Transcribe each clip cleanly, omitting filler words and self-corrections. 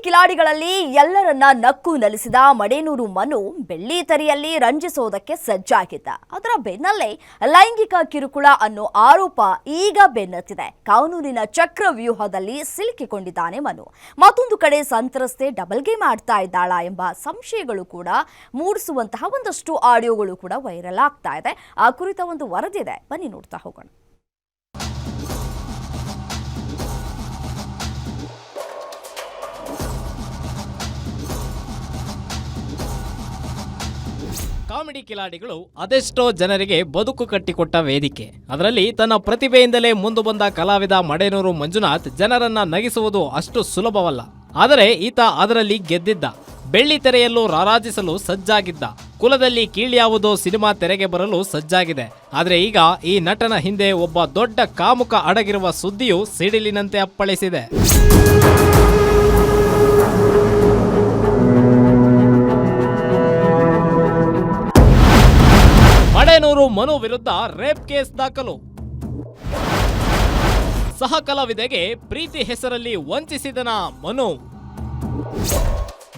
ಕಿಲಾಡಿಗಳಲ್ಲಿ ಎಲ್ಲರನ್ನ ನಕ್ಕು ನಲಿಸಿದ ಮಡೇನೂರು ಮನು ಬೆಳ್ಳಿ ತೆರೆಯಲ್ಲಿ ರಂಜಿಸೋದಕ್ಕೆ ಸಜ್ಜಾಗಿದ್ದ. ಅದರ ಬೆನ್ನಲ್ಲೇ ಲೈಂಗಿಕ ಕಿರುಕುಳ ಅನ್ನೋ ಆರೋಪ ಈಗ ಬೆನ್ನತ್ತಿದೆ. ಕಾನೂನಿನ ಚಕ್ರವ್ಯೂಹದಲ್ಲಿ ಸಿಲುಕಿಕೊಂಡಿದ್ದಾನೆ ಮನು. ಮತ್ತೊಂದು ಕಡೆ ಸಂತ್ರಸ್ತೆ ಡಬಲ್ ಗೇಮ್ ಆಡ್ತಾ ಇದ್ದಾಳಾ ಎಂಬ ಸಂಶಯಗಳು ಕೂಡ ಮೂಡಿಸುವಂತಹ ಒಂದಷ್ಟು ಆಡಿಯೋಗಳು ಕೂಡ ವೈರಲ್ ಆಗ್ತಾ ಇದೆ. ಆ ಕುರಿತ ಒಂದು ವರದಿ ಇದೆ, ಬನ್ನಿ ನೋಡ್ತಾ ಹೋಗೋಣ. ಕಾಮಿಡಿ ಕಿಲಾಡಿಗಳು ಅದೆಷ್ಟೋ ಜನರಿಗೆ ಬದುಕು ಕಟ್ಟಿಕೊಟ್ಟ ವೇದಿಕೆ. ಅದರಲ್ಲಿ ತನ್ನ ಪ್ರತಿಭೆಯಿಂದಲೇ ಮುಂದೆ ಬಂದ ಕಲಾವಿದ ಮಡೇನೂರು ಮಂಜುನಾಥ್ ಜನರನ್ನ ನಗಿಸುವುದು ಅಷ್ಟು ಸುಲಭವಲ್ಲ. ಆದರೆ ಈತ ಅದರಲ್ಲಿ ಗೆದ್ದಿದ್ದ. ಬೆಳ್ಳಿ ತೆರೆಯಲ್ಲೂ ರಾರಾಜಿಸಲು ಸಜ್ಜಾಗಿದ್ದ. ಕುಲದಲ್ಲಿ ಕೀಳ್ಯಾವುದೋ ಸಿನಿಮಾ ತೆರೆಗೆ ಬರಲು ಸಜ್ಜಾಗಿದೆ. ಆದರೆ ಈಗ ಈ ನಟನ ಹಿಂದೆ ಒಬ್ಬ ದೊಡ್ಡ ಕಾಮುಕ ಅಡಗಿರುವ ಸುದ್ದಿಯು ಸಿಡಿಲಿನಂತೆ ಅಪ್ಪಳಿಸಿದೆ. ಮಡೇನೂರು ಮನು ವಿರುದ್ಧ ರೇಪ್ ಕೇಸ್ ದಾಖಲು. ಸಹ ಕಲಾವಿದೆಗೆ ಪ್ರೀತಿ ಹೆಸರಲ್ಲಿ ವಂಚಿಸಿದನ ಮನು.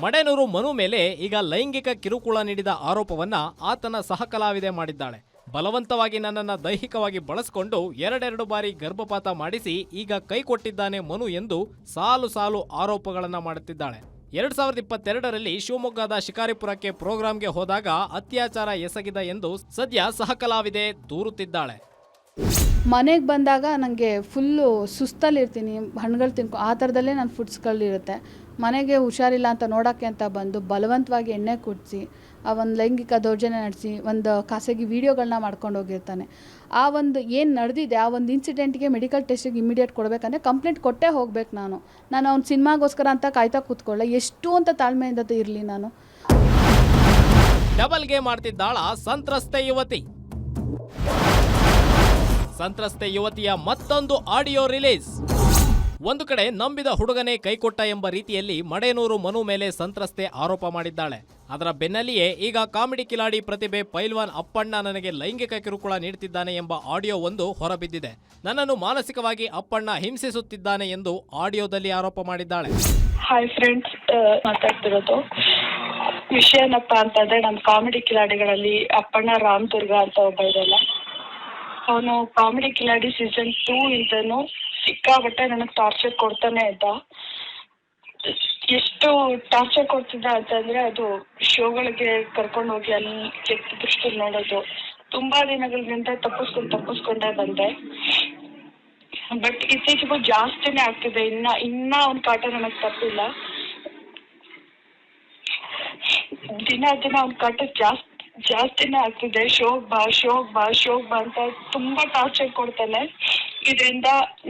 ಮಡೇನೂರು ಮನು ಮೇಲೆ ಈಗ ಲೈಂಗಿಕ ಕಿರುಕುಳ ನೀಡಿದ ಆರೋಪವನ್ನ ಆತನ ಸಹ ಕಲಾವಿದೆ ಮಾಡಿದ್ದಾಳೆ. ಬಲವಂತವಾಗಿ ನನ್ನನ್ನು ದೈಹಿಕವಾಗಿ ಬಳಸಿಕೊಂಡು ಎರಡೆರಡು ಬಾರಿ ಗರ್ಭಪಾತ ಮಾಡಿಸಿ ಈಗ ಕೈ ಕೊಟ್ಟಿದ್ದಾನೆ ಮನು ಎಂದು ಸಾಲು ಸಾಲು ಆರೋಪಗಳನ್ನು ಮಾಡುತ್ತಿದ್ದಾಳೆ. 2022ರಲ್ಲಿ ಶಿವಮೊಗ್ಗದ ಶಿಕಾರಿಪುರಕ್ಕೆ ಪ್ರೋಗ್ರಾಂಗೆ ಹೋದಾಗ ಅತ್ಯಾಚಾರ ಎಸಗಿದ ಎಂದು ಸದ್ಯ ಸಹ ಕಲಾವಿದೆ ದೂರುತ್ತಿದ್ದಾಳೆ. ಮನೆಗೆ ಬಂದಾಗ ನನಗೆ ಫುಲ್ಲು ಸುಸ್ತಲ್ಲಿರ್ತೀನಿ, ಹಣ್ಣುಗಳು ಆ ಥರದಲ್ಲೇ ನನ್ನ ಫುಡ್ಸ್ಗಳಿರುತ್ತೆ. ಮನೆಗೆ ಹುಷಾರಿಲ್ಲ ಅಂತ ನೋಡೋಕ್ಕೆ ಅಂತ ಬಂದು ಬಲವಂತವಾಗಿ ಎಣ್ಣೆ ಕುಡಿಸಿ ಆ ಒಂದು ಲೈಂಗಿಕ ದೌರ್ಜನ್ಯ ನಡೆಸಿ ಒಂದು ಖಾಸಗಿ ವೀಡಿಯೋಗಳನ್ನ ಮಾಡ್ಕೊಂಡು ಹೋಗಿರ್ತಾನೆ. ಆ ಒಂದು ಏನು ನಡೆದಿದೆ ಆ ಒಂದು ಇನ್ಸಿಡೆಂಟ್ಗೆ ಮೆಡಿಕಲ್ ಟೆಸ್ಟಿಗೆ ಇಮಿಡಿಯೇಟ್ ಕೊಡಬೇಕಂದ್ರೆ ಕಂಪ್ಲೇಂಟ್ ಕೊಟ್ಟೇ ಹೋಗ್ಬೇಕು. ನಾನು ಅವ್ನ ಸಿನಿಮಾಗೋಸ್ಕರ ಅಂತ ಕಾಯ್ತಾ ಕೂತ್ಕೊಳ್ಳ ಎಷ್ಟು ಅಂತ ತಾಳ್ಮೆಯಿಂದ ಇರಲಿ. ನಾನು ಡಬಲ್ ಗೇಮ್ ಮಾಡ್ತಿದ್ದಾಳ ಸಂತ್ರಸ್ತೆ ಯುವತಿ. ಸಂತ್ರಸ್ತೆ ಯುವತಿಯ ಮತ್ತೊಂದು ಆಡಿಯೋ ರಿಲೀಸ್. ಒಂದು ಕಡೆ ನಂಬಿದ ಹುಡುಗನೇ ಕೈಕೊಟ್ಟ ಎಂಬ ರೀತಿಯಲ್ಲಿ ಮಡೇನೂರು ಮನು ಮೇಲೆ ಸಂತ್ರಸ್ತೆ ಆರೋಪ ಮಾಡಿದ್ದಾಳೆ. ಅದರ ಬೆನ್ನಲ್ಲಿಯೇ ಈಗ ಕಾಮಿಡಿ ಕಿಲಾಡಿ ಪ್ರತಿಭೆ ಪೈಲ್ವಾನ್ ಅಪ್ಪಣ್ಣ ನನಗೆ ಲೈಂಗಿಕ ಕಿರುಕುಳ ನೀಡುತ್ತಿದ್ದಾನೆ ಎಂಬ ಆಡಿಯೋ ಒಂದು ಹೊರಬಿದ್ದಿದೆ. ನನ್ನನ್ನು ಮಾನಸಿಕವಾಗಿ ಅಪ್ಪಣ್ಣ ಹಿಂಸಿಸುತ್ತಿದ್ದಾನೆ ಎಂದು ಆಡಿಯೋದಲ್ಲಿ ಆರೋಪ ಮಾಡಿದ್ದಾಳೆ. ಹಾಯ್ ಫ್ರೆಂಡ್ಸ್, ಮಾತಾಡ್ತಿರೋದು ವಿಷಯ ಏನಪ್ಪ ಅಂತಂದ್ರೆ, ನಮ್ಮ ಕಾಮಿಡಿ ಕಿಲಾಡಿಗಳಲ್ಲಿ ಅಪ್ಪಣ್ಣ ರಾಮದುರ್ಗ ಅಂತ ಒಬ್ಬ ಇದಲ್ಲ, ಅವನು ಕಾಮಿಡಿ ಕಿಲಾಡಿ ಸೀಸನ್ 2 ಇಂದನು ಸಿಕ್ಕಾಬಟ್ಟೆ ನನಗೆ ಟಾರ್ಚರ್ ಕೊಡ್ತಾನೆ ಇದ್ದ. ಎಷ್ಟು ಟಾರ್ಚರ್ ಕೊಡ್ತಿದ್ದ ಅಂತಂದ್ರೆ, ಅದು ಶೋಗಳಿಗೆ ಕರ್ಕೊಂಡು ಹೋಗಿ ಅಲ್ಲಿ ಕೆಟ್ಟ ದೃಷ್ಟಿಯಲ್ಲಿ ನೋಡೋದು. ತುಂಬಾ ದಿನಗಳಿಂದ ತಪ್ಪಿಸ್ಕೊಂಡೇ ಬಂದೆ. ಬಟ್ ಇತ್ತೀಚೆಗೂ ಜಾಸ್ತಿನೇ ಆಗ್ತಿದೆ. ಇನ್ನ ಅವ್ನ ಕಾಟ ನನಗೆ ತಪ್ಪಿಲ್ಲ. ದಿನ ಅವ್ನ ಕಾಟ ಜಾಸ್ತಿನೇ ಆಗ್ತಿದೆ. ಶೋಗ್ ಬಾ ಅಂತ ತುಂಬಾ ಟಾರ್ಚರ್ ಕೊಡ್ತಾನೆ. ಇದರಿಂದ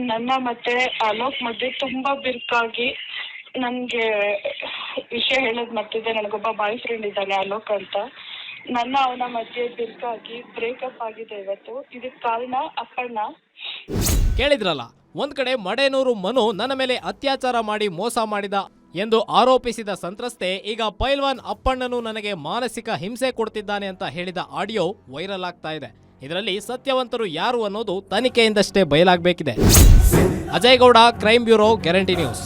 ನನ್ನ ಮತ್ತೆ ಅಲೋಕ್ ಮಧ್ಯೆ ತುಂಬಾ ಬಿರುಕಾಗಿ ನನ್ಗೆ ವಿಷಯ ಹೇಳೋದ್ ಮರ್ತಿದ್ದೆ. ನನಗೊಬ್ಬ ಬಾಯ್ ಫ್ರೆಂಡ್ ಇದ್ದಾನೆ ಅಲೋಕ್ ಅಂತ. ಅವನ ಮಧ್ಯೆ ಬಿರುಕಾಗಿ ಬ್ರೇಕಪ್ ಆಗಿದೆ ಇವತ್ತು. ಇದಕ್ಕೆ ಕಾರಣ ಅಪ್ಪಣ್ಣ. ಕೇಳಿದ್ರಲ್ಲ, ಒಂದ್ ಕಡೆ ಮಡೇನೂರು ಮನು ನನ್ನ ಮೇಲೆ ಅತ್ಯಾಚಾರ ಮಾಡಿ ಮೋಸ ಮಾಡಿದ ಎಂದು ಆರೋಪಿಸಿದ ಸಂತ್ರಸ್ತೆ ಈಗ ಪೈಲ್ವಾನ್ ಅಪ್ಪಣ್ಣನು ನನಗೆ ಮಾನಸಿಕ ಹಿಂಸೆ ಕೊಡ್ತಿದ್ದಾನೆ ಅಂತ ಹೇಳಿದ ಆಡಿಯೋ ವೈರಲ್ ಆಗ್ತಾ ಇದೆ. ಇದರಲ್ಲಿ ಸತ್ಯವಂತರು ಯಾರು ಅನ್ನೋದು ತನಿಖೆಯಿಂದಷ್ಟೇ ಬಯಲಾಗಬೇಕಿದೆ. Ajay Gowda, crime bureau, guarantee news.